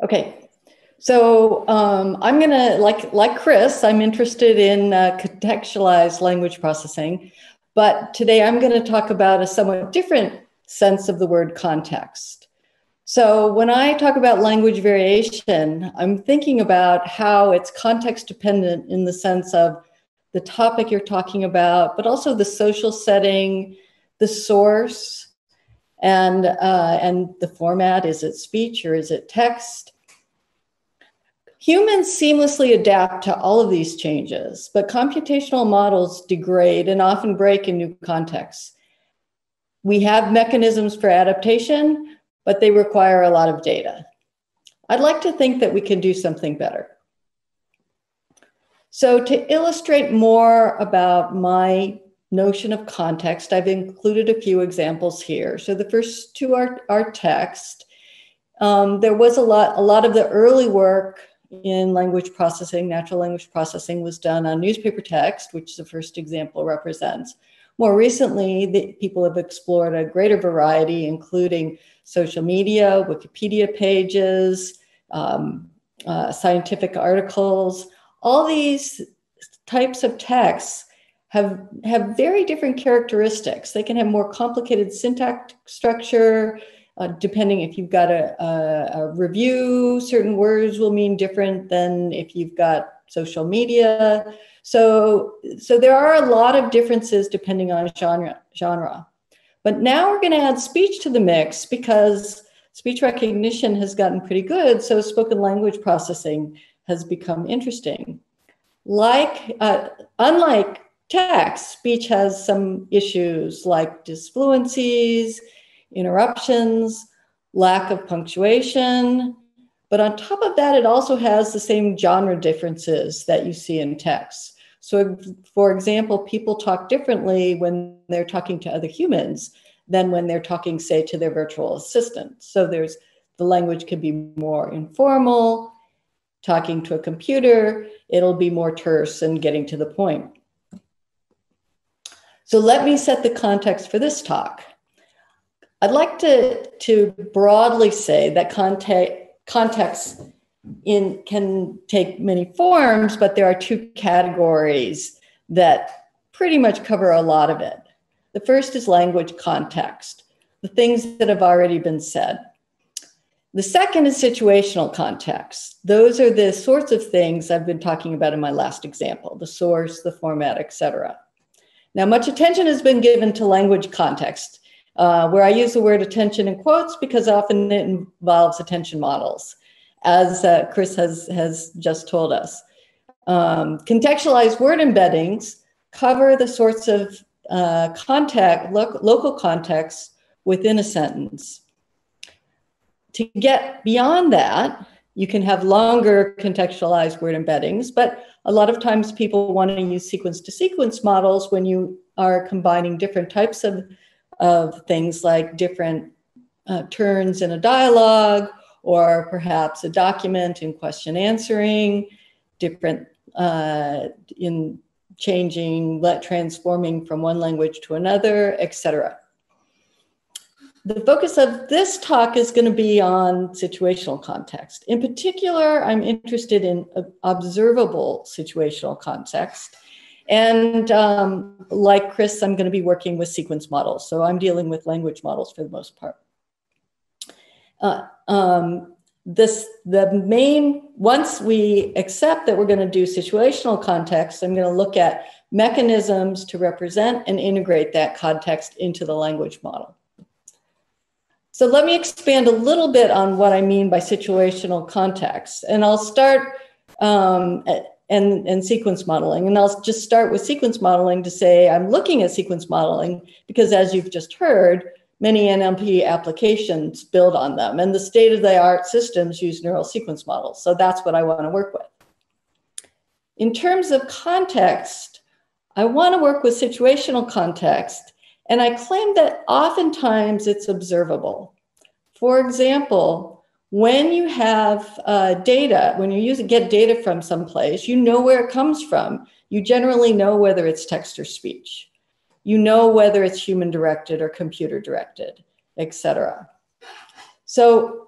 Okay, so I'm gonna, like Chris, I'm interested in contextualized language processing, but today I'm gonna talk about a somewhat different sense of the word context. So when I talk about language variation, I'm thinking about how it's context dependent in the sense of the topic you're talking about, but also the social setting, the source, and the format. Is it speech or is it text? Humans seamlessly adapt to all of these changes, but computational models degrade and often break in new contexts. We have mechanisms for adaptation, but they require a lot of data. I'd like to think that we can do something better. So to illustrate more about my notion of context, I've included a few examples here. So the first two are text. There was a lot of the early work in language processing, natural language processing, was done on newspaper text, which the first example represents. More recently, people have explored a greater variety, including social media, Wikipedia pages, scientific articles. All these types of texts have very different characteristics. They can have more complicated syntactic structure, depending if you've got a review, certain words will mean different than if you've got social media. So there are a lot of differences depending on genre. But now we're going to add speech to the mix because speech recognition has gotten pretty good. So spoken language processing has become interesting. Unlike text, speech has some issues like disfluencies, interruptions, lack of punctuation. But on top of that, it also has the same genre differences that you see in text. So for example, people talk differently when they're talking to other humans than when they're talking, say, to their virtual assistant. So the language can be more informal. Talking to a computer, it'll be more terse and getting to the point. So let me set the context for this talk. I'd like to broadly say that context can take many forms, but there are two categories that pretty much cover a lot of it. The first is language context, the things that have already been said. The second is situational context. Those are the sorts of things I've been talking about in my last example, the source, the format, etc. Now, much attention has been given to language context, where I use the word attention in quotes because often it involves attention models, as Chris has just told us. Contextualized word embeddings cover the sorts of local context within a sentence. To get beyond that, you can have longer contextualized word embeddings, but a lot of times people want to use sequence-to-sequence models when you are combining different types of things like different turns in a dialogue, or perhaps a document in question answering, different in changing, transforming from one language to another, etc. The focus of this talk is going to be on situational context. In particular, I'm interested in observable situational context. And like Chris, I'm going to be working with sequence models. So I'm dealing with language models for the most part. Once we accept that we're going to do situational context, I'm going to look at mechanisms to represent and integrate that context into the language model. So let me expand a little bit on what I mean by situational context. And I'll start and sequence modeling. And I'll just start with sequence modeling to say I'm looking at sequence modeling because, as you've just heard, many NLP applications build on them. And the state-of-the-art systems use neural sequence models. So that's what I want to work with. In terms of context, I want to work with situational context. And I claim that oftentimes it's observable. For example, when you have data, when you get data from someplace, you know where it comes from. You generally know whether it's text or speech. You know whether it's human-directed or computer-directed, et cetera. So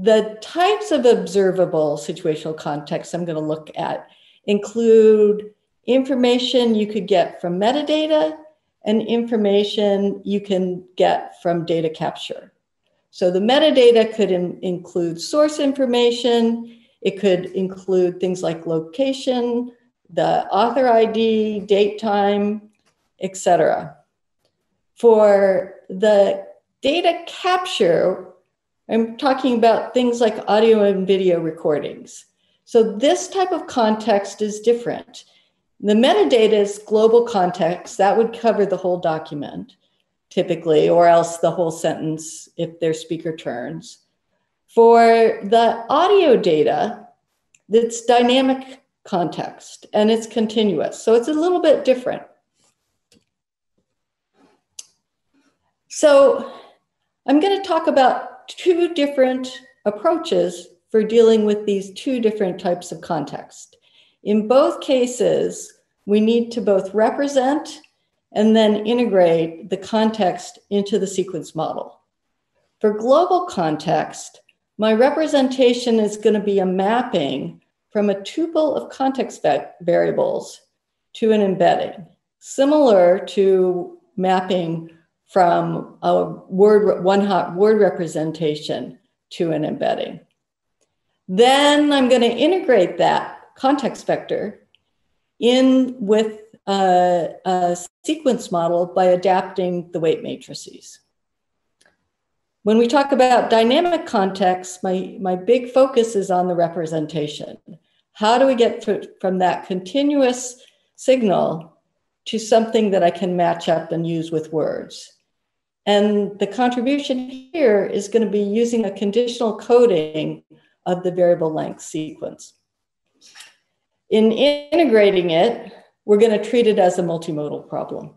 The types of observable situational contexts I'm going to look at include information you could get from metadata and information you can get from data capture. So the metadata could include source information. It could include things like location, the author ID, date, time, etc. For the data capture, I'm talking about things like audio and video recordings. So this type of context is different. The metadata is global context. That would cover the whole document, typically, or else the whole sentence if there's speaker turns. For the audio data, it's dynamic context and it's continuous. So it's a little bit different. So I'm going to talk about two different approaches for dealing with these two different types of context. In both cases, we need to both represent and then integrate the context into the sequence model. For global context, my representation is going to be a mapping from a tuple of context variables to an embedding, similar to mapping from a one-hot word representation to an embedding. Then I'm going to integrate that context vector in with a sequence model by adapting the weight matrices. When we talk about dynamic context, my big focus is on the representation. How do we get from that continuous signal to something that I can match up and use with words? And the contribution here is going to be using a conditional coding of the variable length sequence. In integrating it, we're going to treat it as a multimodal problem.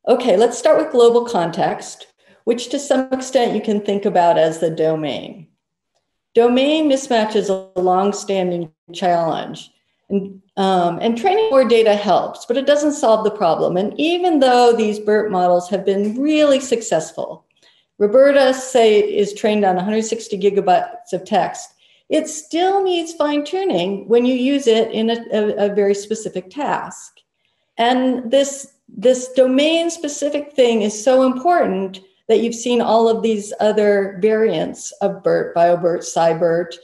Okay, let's start with global context, which to some extent you can think about as the domain. Domain mismatch is a long-standing challenge, and training more data helps, but it doesn't solve the problem. And even though these BERT models have been really successful, Roberta, say, is trained on 160 gigabytes of text, it still needs fine-tuning when you use it in a very specific task. And this domain-specific thing is so important that you've seen all of these other variants of BERT, BioBERT, SciBERT,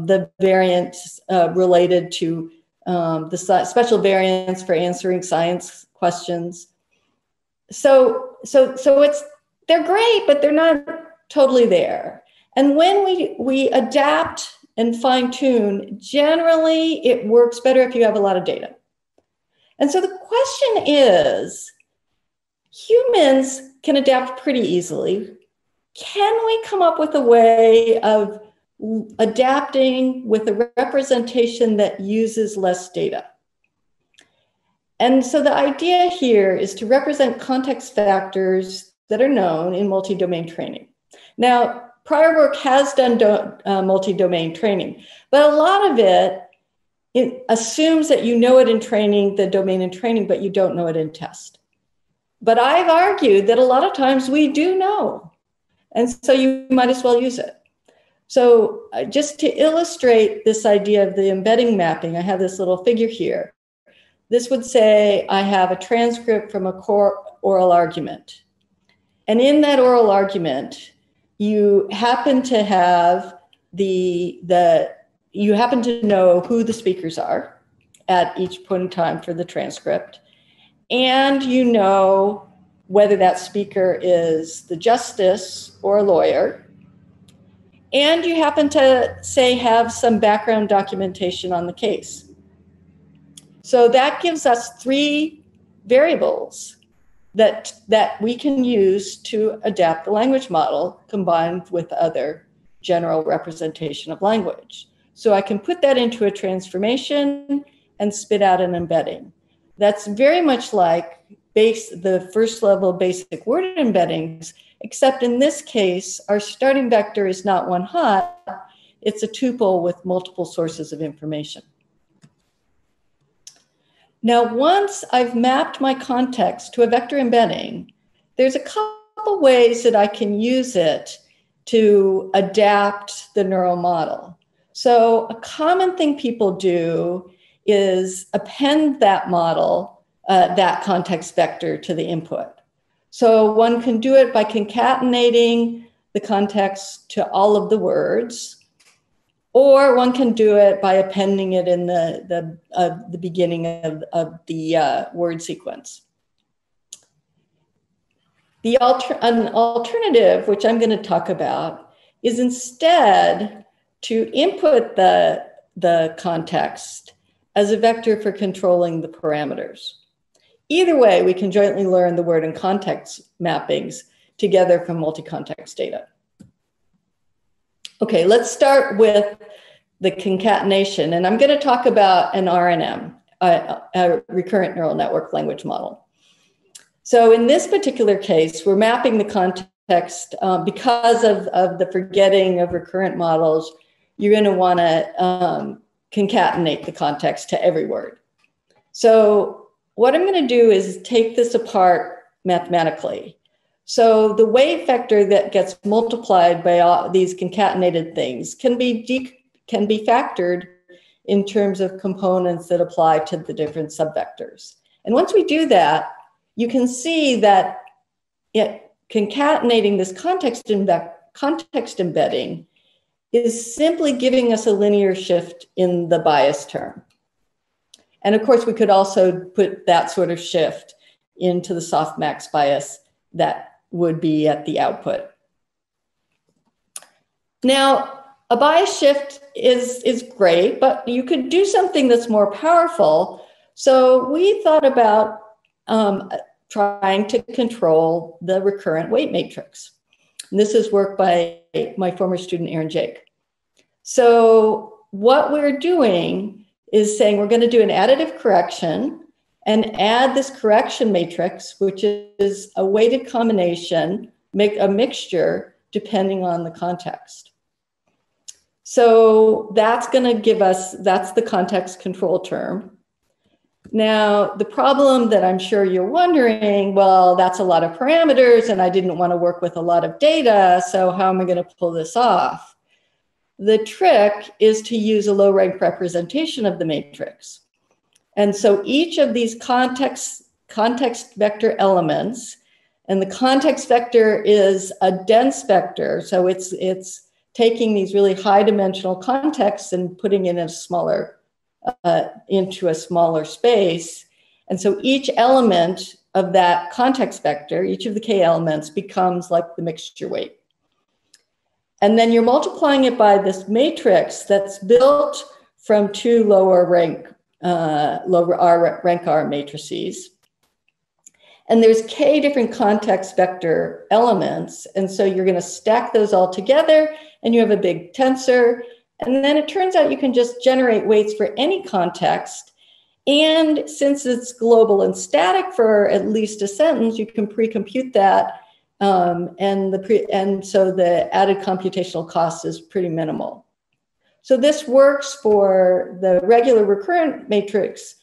the variants related to the special variants for answering science questions. So they're great, but they're not totally there. And when we adapt and fine tune, generally it works better if you have a lot of data. And so the question is, humans can adapt pretty easily. Can we come up with a way of adapting with a representation that uses less data? And so the idea here is to represent context factors that are known in multi-domain training. Now, prior work has done multi-domain training, but a lot of it assumes that you know it in training, the domain in training, but you don't know it in test. But I've argued that a lot of times we do know, and so you might as well use it. So just to illustrate this idea of the embedding mapping, I have this little figure here. This would say I have a transcript from a core oral argument. And in that oral argument, you happen to have you happen to know who the speakers are at each point in time for the transcript. And you know whether that speaker is the justice or a lawyer. And you happen to, say, have some background documentation on the case. So that gives us three variables that we can use to adapt the language model combined with other general representation of language. So I can put that into a transformation and spit out an embedding. That's very much like the first level basic word embeddings, except in this case, our starting vector is not one hot, it's a tuple with multiple sources of information. Now, once I've mapped my context to a vector embedding, there's a couple ways that I can use it to adapt the neural model. So a common thing people do is append that model, that context vector to the input. So one can do it by concatenating the context to all of the words, or one can do it by appending it in the beginning of the word sequence. An alternative, which I'm going to talk about, is instead to input the context as a vector for controlling the parameters. Either way, we can jointly learn the word and context mappings together from multi-context data. Okay, let's start with the concatenation, and I'm going to talk about an RNM, a recurrent neural network language model. So in this particular case, we're mapping the context because of the forgetting of recurrent models. You're going to want to concatenate the context to every word. So what I'm going to do is take this apart mathematically. So the weight vector that gets multiplied by all these concatenated things can be factored in terms of components that apply to the different subvectors. And once we do that, you can see that concatenating this context embedding is simply giving us a linear shift in the bias term. And of course, we could also put that sort of shift into the softmax bias that would be at the output. Now, a bias shift is great, but you could do something that's more powerful. So we thought about trying to control the recurrent weight matrix. And this is work by my former student, Aaron Jake. So what we're doing is saying we're going to do an additive correction and add this correction matrix, which is a weighted combination, make a mixture depending on the context. So that's going to give us, that's the context control term. Now, the problem that I'm sure you're wondering, well, that's a lot of parameters and I didn't want to work with a lot of data, so how am I going to pull this off? The trick is to use a low-rank representation of the matrix. And so each of these context vector elements, and the context vector is a dense vector, so it's taking these really high-dimensional contexts and putting it in a smaller into a smaller space. And so each element of that context vector, each of the K elements becomes like the mixture weight. And then you're multiplying it by this matrix that's built from two lower rank R matrices. And there's K different context vector elements. And so you're going to stack those all together and you have a big tensor. And then it turns out you can just generate weights for any context. And since it's global and static for at least a sentence, you can pre-compute that. And so the added computational cost is pretty minimal. So this works for the regular recurrent matrix,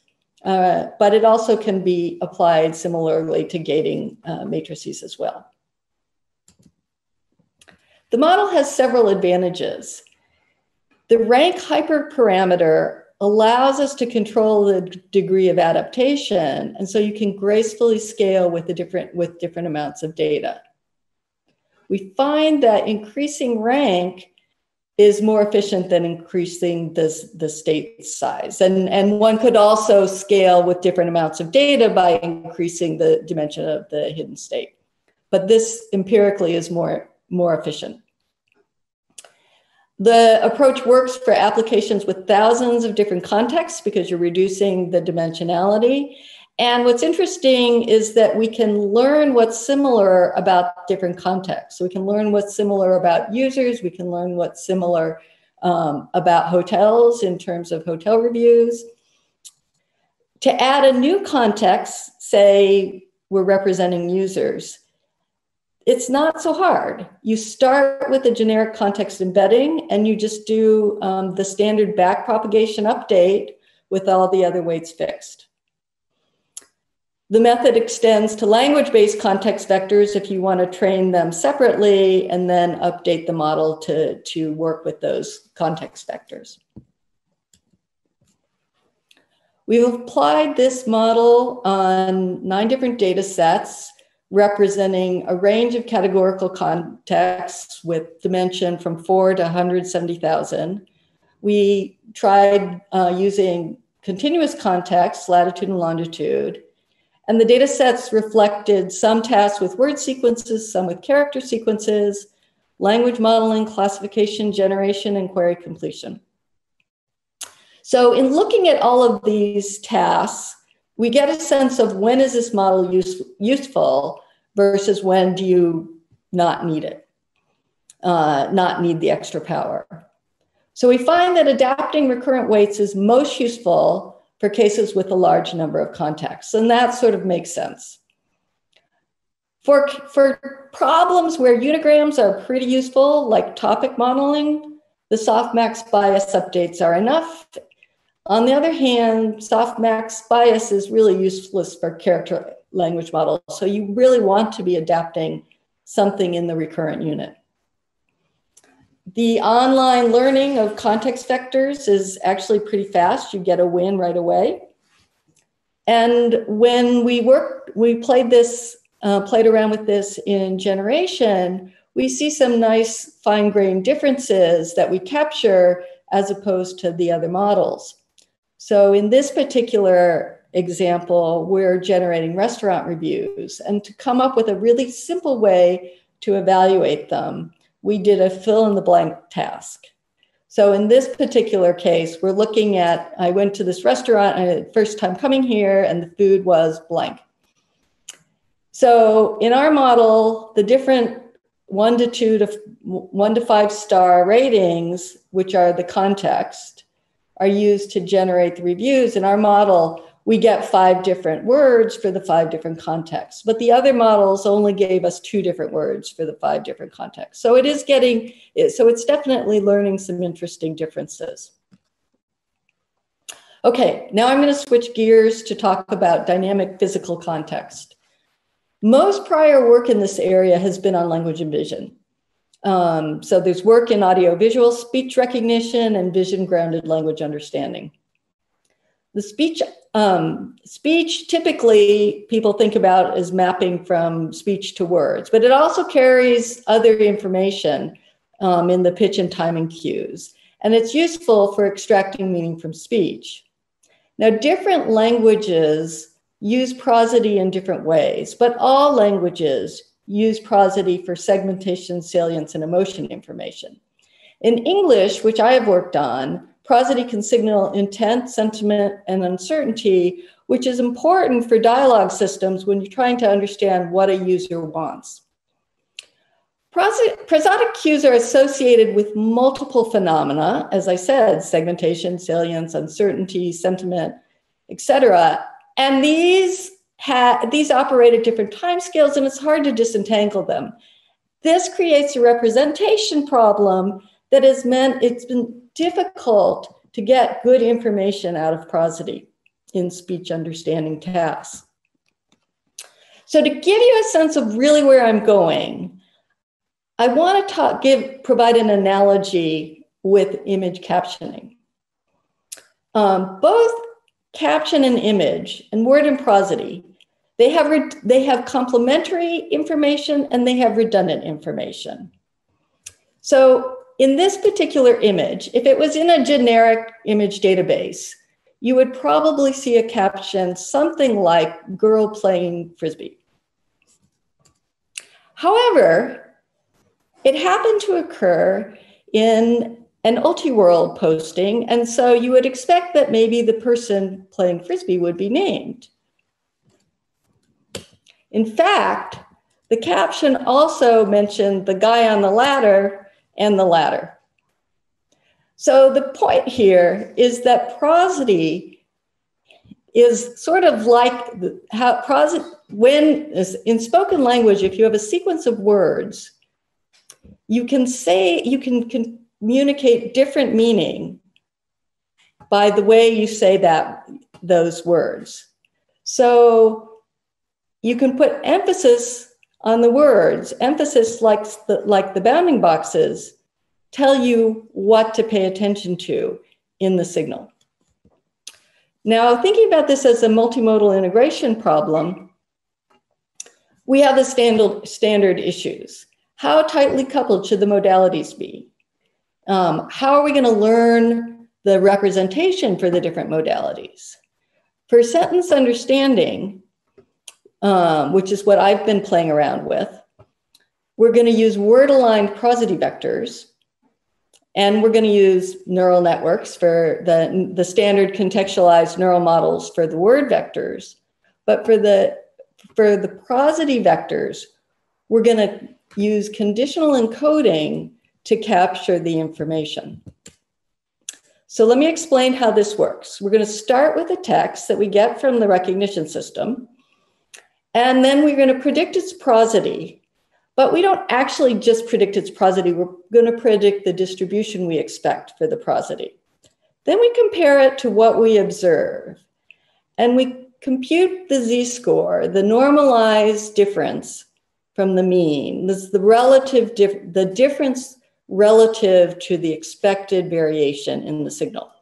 but it also can be applied similarly to gating matrices as well. The model has several advantages. The rank hyperparameter allows us to control the degree of adaptation, and so you can gracefully scale with different amounts of data. We find that increasing rank is more efficient than increasing the state size. And one could also scale with different amounts of data by increasing the dimension of the hidden state. But this empirically is more efficient. The approach works for applications with thousands of different contexts because you're reducing the dimensionality. And what's interesting is that we can learn what's similar about different contexts. So we can learn what's similar about users. We can learn what's similar about hotels in terms of hotel reviews. To add a new context, say we're representing users, it's not so hard. You start with a generic context embedding and you just do the standard backpropagation update with all the other weights fixed. The method extends to language-based context vectors if you want to train them separately and then update the model to work with those context vectors. We've applied this model on 9 different data sets representing a range of categorical contexts with dimension from 4 to 170,000. We tried using continuous context, latitude and longitude, and the data sets reflected some tasks with word sequences, some with character sequences, language modeling, classification, generation, and query completion. So in looking at all of these tasks, we get a sense of when is this model useful versus when do you not need it, not need the extra power. So we find that adapting recurrent weights is most useful for cases with a large number of contexts, and that sort of makes sense. For problems where unigrams are pretty useful, like topic modeling, the softmax bias updates are enough. On the other hand, softmax bias is really useless for character language models, so you really want to be adapting something in the recurrent unit. The online learning of context vectors is actually pretty fast. You get a win right away. And when we played around with this in generation, we see some nice fine-grained differences that we capture as opposed to the other models. So in this particular example, we're generating restaurant reviews, and to come up with a really simple way to evaluate them, we did a fill in the blank task. So in this particular case, we're looking at, I went to this restaurant, first time coming here, and the food was blank. So in our model, the different 1 to 5 star ratings, which are the context, are used to generate the reviews. In our model, we get 5 different words for the 5 different contexts, but the other models only gave us 2 different words for the 5 different contexts. So it's definitely learning some interesting differences. Okay, now I'm going to switch gears to talk about dynamic physical context. Most prior work in this area has been on language and vision. So there's work in audiovisual speech recognition and vision-grounded language understanding. The speech typically people think about as mapping from speech to words, but it also carries other information in the pitch and timing cues. And it's useful for extracting meaning from speech. Now, different languages use prosody in different ways, but all languages use prosody for segmentation, salience, and emotion information. In English, which I have worked on, prosody can signal intent, sentiment, and uncertainty, which is important for dialogue systems when you're trying to understand what a user wants. Prosodic cues are associated with multiple phenomena, as I said, segmentation, salience, uncertainty, sentiment, etc. And these operate at different timescales, and it's hard to disentangle them. This creates a representation problem that has meant it's been difficult to get good information out of prosody in speech understanding tasks. So to give you a sense of really where I'm going, I want to provide an analogy with image captioning. Both caption and image and word and prosody, they have complementary information and they have redundant information. So in this particular image, if it was in a generic image database, you would probably see a caption something like girl playing Frisbee. However, it happened to occur in an Ultiworld posting, and so you would expect that maybe the person playing Frisbee would be named. In fact, the caption also mentioned the guy on the ladder and the ladder. So the point here is that prosody is sort of like how prosody, when in spoken language, if you have a sequence of words, you can communicate different meaning by the way you say those words. So you can put emphasis on the words. Emphasis, like the bounding boxes, tell you what to pay attention to in the signal. Now, thinking about this as a multimodal integration problem, we have the standard issues. How tightly coupled should the modalities be? How are we going to learn the representation for the different modalities? For sentence understanding, which is what I've been playing around with, we're going to use word-aligned prosody vectors, and we're going to use neural networks for the standard contextualized neural models for the word vectors. But for the prosody vectors, we're going to use conditional encoding to capture the information. So let me explain how this works. We're going to start with a text that we get from the recognition system, and then we're going to predict its prosody. But we don't actually just predict its prosody. We're going to predict the distribution we expect for the prosody. Then we compare it to what we observe. And we compute the z-score, the normalized difference from the mean. This is the difference relative to the expected variation in the signal.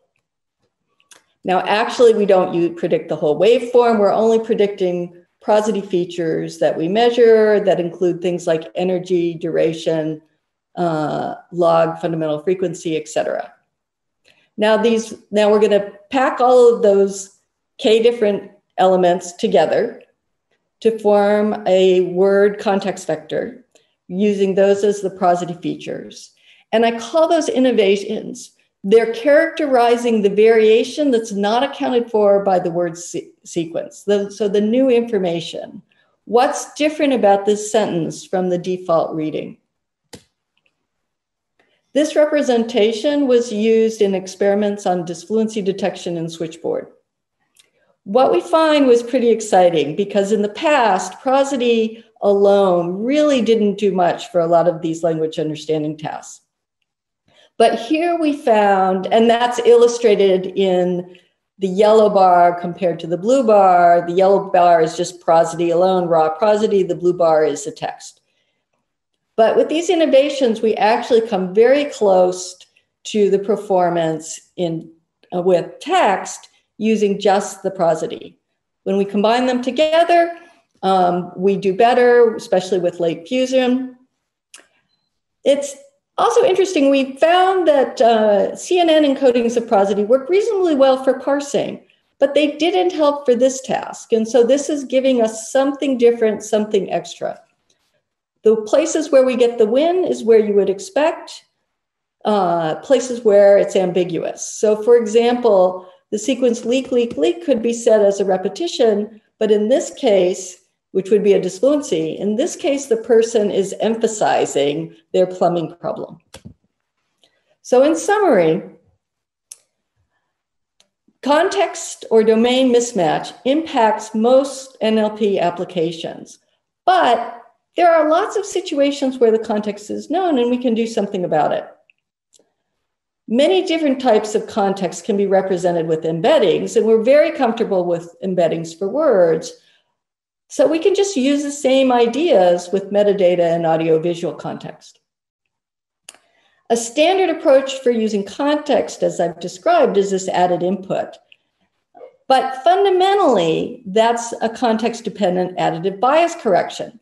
Now, actually, we don't predict the whole waveform. We're only predicting prosody features that we measure that include things like energy, duration, log, fundamental frequency, etc. Now we're going to pack all of those k different elements together to form a word context vector, using those as the prosody features. And I call those innovations. They're characterizing the variation that's not accounted for by the word sequence. So the new information. What's different about this sentence from the default reading? This representation was used in experiments on disfluency detection in switchboard. What we find was pretty exciting because in the past, prosody alone really didn't do much for a lot of these language understanding tasks. But here we found, and that's illustrated in the yellow bar compared to the blue bar. The yellow bar is just prosody alone, raw prosody. The blue bar is the text. But with these innovations, we actually come very close to the performance with text using just the prosody. When we combine them together, we do better, especially with late fusion. It's also interesting, we found that CNN encodings of prosody work reasonably well for parsing, but they didn't help for this task. And so this is giving us something different, something extra. The places where we get the win is where you would expect, places where it's ambiguous. So for example, the sequence leak, leak, leak could be set as a repetition, but in this case, which would be a disfluency, in this case, the person is emphasizing their plumbing problem. So in summary, context or domain mismatch impacts most NLP applications, but there are lots of situations where the context is known and we can do something about it. Many different types of context can be represented with embeddings, and we're very comfortable with embeddings for words. So we can just use the same ideas with metadata and audiovisual context. A standard approach for using context, as I've described, is this added input. But fundamentally, that's a context-dependent additive bias correction.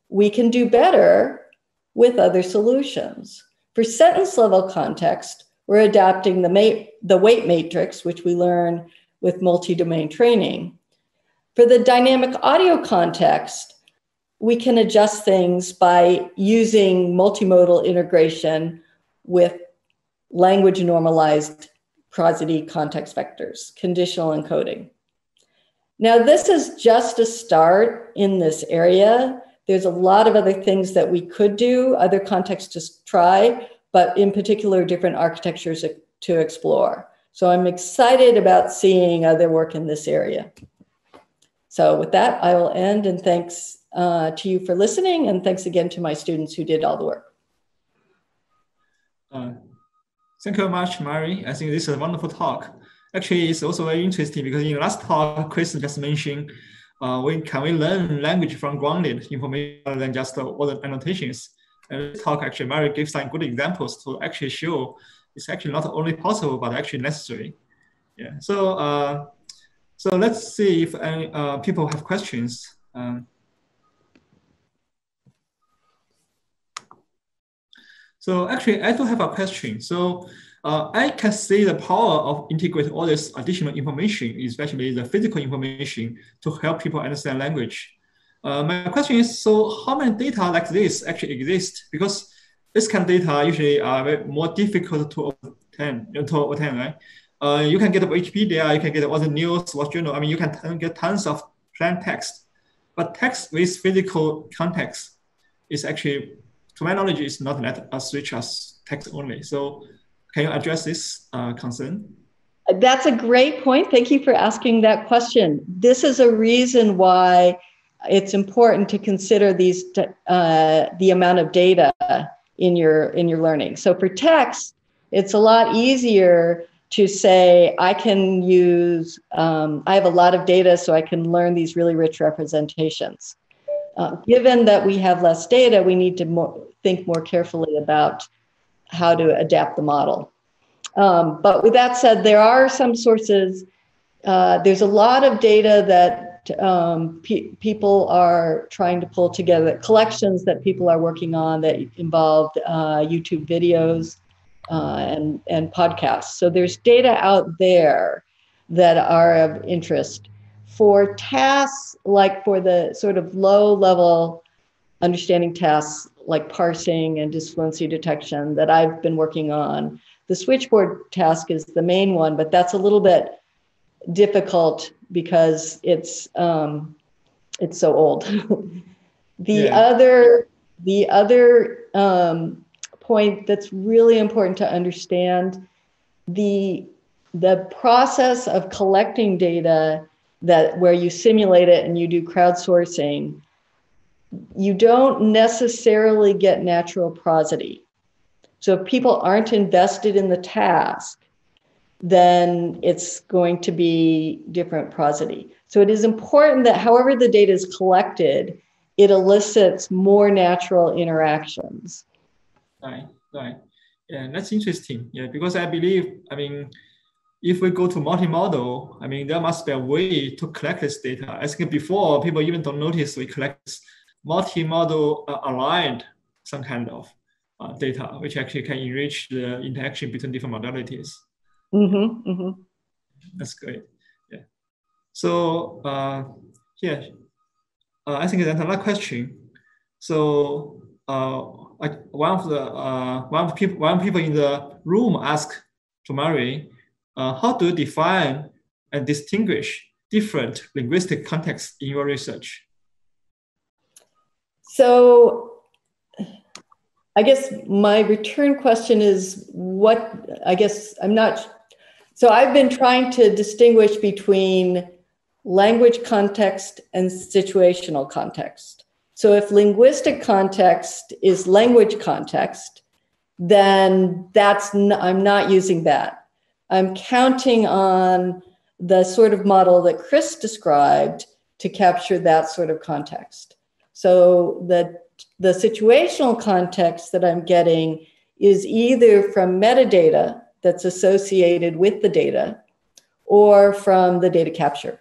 We can do better with other solutions. For sentence-level context, we're adapting the weight matrix, which we learn with multi-domain training. For the dynamic audio context, we can adjust things by using multimodal integration with language normalized prosody context vectors, conditional encoding. Now, this is just a start in this area. There's a lot of other things that we could do, other contexts to try, but in particular, different architectures to explore. So I'm excited about seeing other work in this area. So with that, I will end, and thanks to you for listening, and thanks again to my students who did all the work. Thank you very much, Mary. I think this is a wonderful talk. Actually, it's also very interesting because in the last talk, Chris just mentioned can we learn language from grounded information rather than just all the annotations? And this talk actually, Mary gives some good examples to actually show it's actually not only possible, but actually necessary. Yeah, so let's see if any people have questions. So actually, I do have a question. So I can see the power of integrating all this additional information, especially the physical information, to help people understand language. My question is, so how many data like this actually exist? Because this kind of data usually are more difficult to obtain, right? You can get Wikipedia, you can get all the news, what journal. I mean, you can get tons of plain text, but text with physical context is actually, to my knowledge, is not that as rich as text only. So can you address this concern? That's a great point. Thank you for asking that question. This is a reason why it's important to consider these the amount of data in your learning. So for text, it's a lot easier to say I can use. I have a lot of data, so I can learn these really rich representations. Given that we have less data, we need to think more carefully about how to adapt the model. But with that said, there are some sources. There's a lot of data that people are trying to pull together, collections that people are working on that involved YouTube videos and podcasts. So there's data out there that are of interest. For tasks, like for the sort of low-level understanding tasks, like parsing and disfluency detection that I've been working on, the switchboard task is the main one, but that's a little bit difficult because it's so old. The other point that's really important to understand, the process of collecting data where you simulate it and you do crowdsourcing, you don't necessarily get natural prosody. So if people aren't invested in the task, then it's going to be different prosody. So it is important that however the data is collected, it elicits more natural interactions. Right. Yeah, that's interesting. Yeah, because I believe, if we go to multimodal, there must be a way to collect this data. I think before, people even don't notice we collect multimodal aligned some kind of data, which actually can enrich the interaction between different modalities. Mm-hmm, mm-hmm. That's great. Yeah. So I think that's another question. So one of people in the room asked to Mary, how do you define and distinguish different linguistic contexts in your research? So I guess my return question is so I've been trying to distinguish between language context and situational context. So if linguistic context is language context, then I'm not using that. I'm counting on the sort of model that Chris described to capture that sort of context. So the situational context that I'm getting is either from metadata that's associated with the data or from the data capture.